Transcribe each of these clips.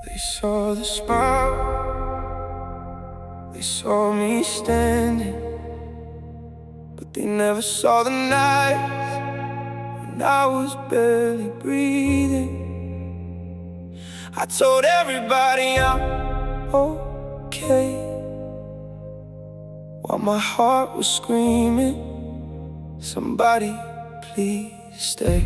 They saw the smile, they saw me standing, but they never saw the nights when I was barely breathing. I told everybody I'm okay, while my heart was screaming, somebody please stay.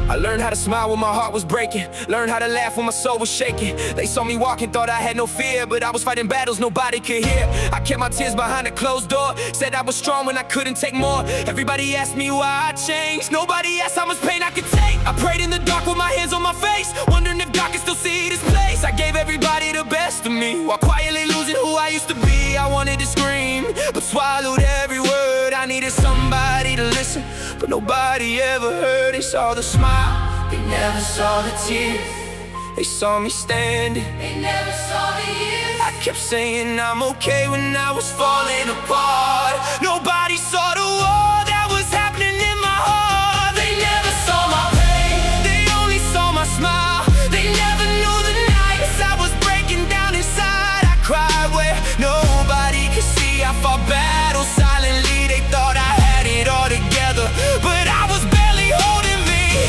I learned how to smile when my heart was breaking, learned how to laugh when my soul was shaking. They saw me walking, thought I had no fear, but I was fighting battles nobody could hear. I kept my tears behind a closed door, said I was strong when I couldn't take more. Everybody asked me why I changed, nobody asked how much pain I could take. I prayed in the dark with my hands on my face, wondering if God could still see this place. I gave everybody the best of me, while quietly losing who I used to be. I wanted to scream, but swallowed every word. I needed somebody to listen, but nobody ever heard. They saw the smile, they never saw the tears. They saw me standing, they never saw the years. I kept saying I'm okay when I was falling apart. Nobody saw the war that was happening in my heart. They never saw my pain, they only saw my smile. They never knew the nights I was breaking down inside. I cried where nobody could see. I fought battles silently. They thought I had it all together, but I was barely holding me.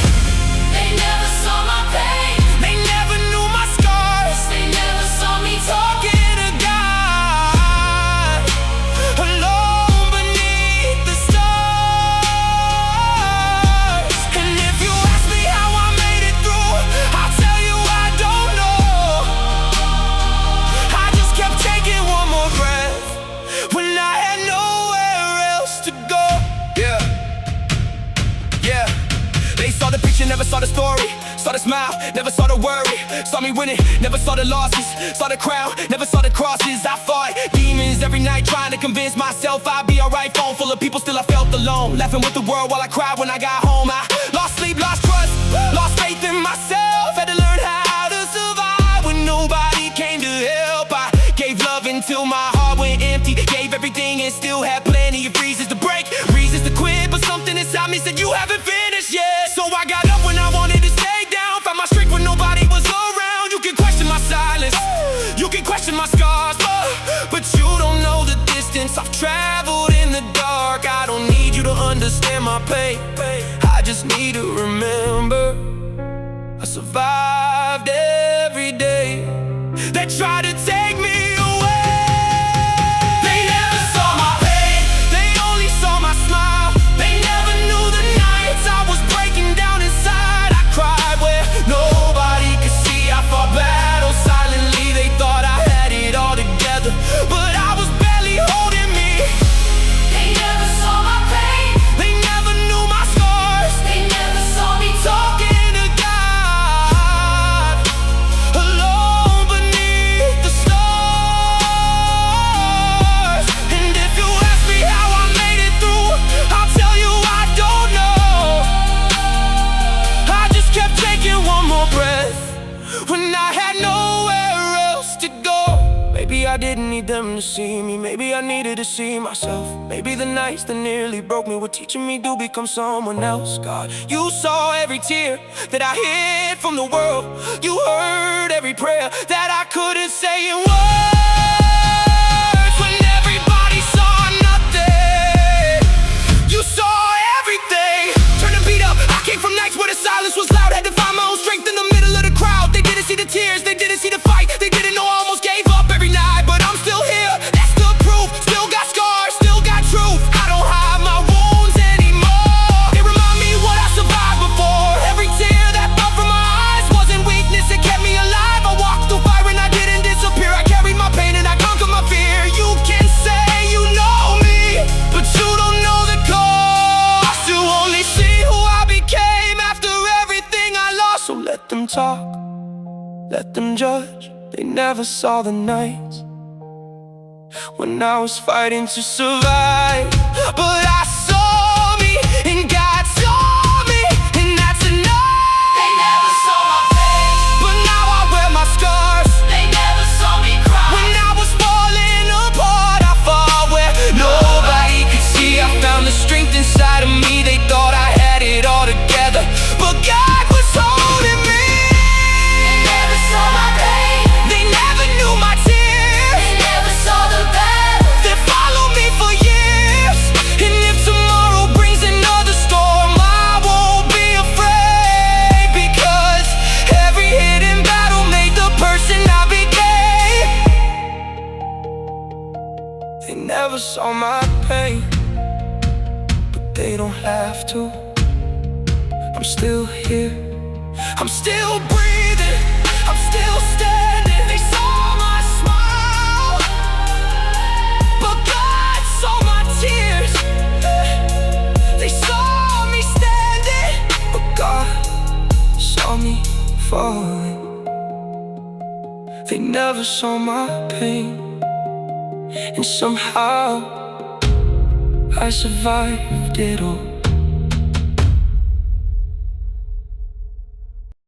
They never saw my pain, they never knew my scars. They never saw me talking to God, alone beneath the stars. And if you ask me how I made it through, I'll tell you I don't know. I just kept taking one more breath when I had nowhere else to go. Yeah. They saw the picture, never saw the story. Saw the smile, never saw the worry. Saw me winning, never saw the losses. Saw the crown, never saw the crosses. I fought demons every night, trying to convince myself I'd be alright. Phone full of people, still I felt alone. Laughing with the world while I cried when I got home. I lost sleep, lost trust, lost faith in myself. Had to learn how to survive when nobody came to help. I gave love until my heart went empty. Gave everything and still had plenty of reasons to break, reasons to quit. But something inside me said you haven't finished yet. So I got up when I wanted to stay down, found my strength when nobody was around. You can question my silence, you can question my scars, but you don't know the distance I've traveled in the dark. I don't need you to understand my pain, I just need to remember I survived every day they tried to take me away. They never saw my pain, they only saw my smile. They never knew the nights I was breaking down inside. I cried where nobody could see. I fought battles silently. They thought I had it all together, but I was barely holding me. They never saw my pain, they never knew my scars. They never saw me talking to God, alone beneath the stars. And if you ask me how I made it through, I'll tell you I don't know. I just kept taking one more breath when I had nowhere else to go. Maybe I didn't need them to see me, maybe I needed to see myself. Maybe the nights that nearly broke me were teaching me to become someone else. God, you saw every tear that I hid from the world. You heard every prayer that I couldn't say in words. When everybody saw nothing, you saw everything. Turn the beat up, I came from nights where the silence was loud. Had to find my own strength in the middle of the crowd. They didn't see the tears, they didn't see the fight. They didn't know I almost gave up every night, but I'm still here, that's the proof. Still got scars, still got truth. I don't hide my wounds anymore. They remind me what I survived before. Every tear that fell from my eyes wasn't weakness, it kept me alive. I walked through fire and I didn't disappear. I carried my pain and I conquered my fear. You can say you know me, but you don't know the cost. You only see who I became after everything I lost. So let them talk, let them judge. They never saw the nights when I was fighting to survive, but I saw me and God saw me, and that's enough. They never saw my pain, but now I wear my scars. They never saw me cry when I was falling apart. I fought where nobody could see. I found the strength inside of me. They thought I had it all together, but God was holding my pain, but they don't have to. I'm still here, I'm still breathing, I'm still standing. They saw my smile, but God saw my tears. They saw me standing, but God saw me falling. They never saw my pain, and somehow I survived it all.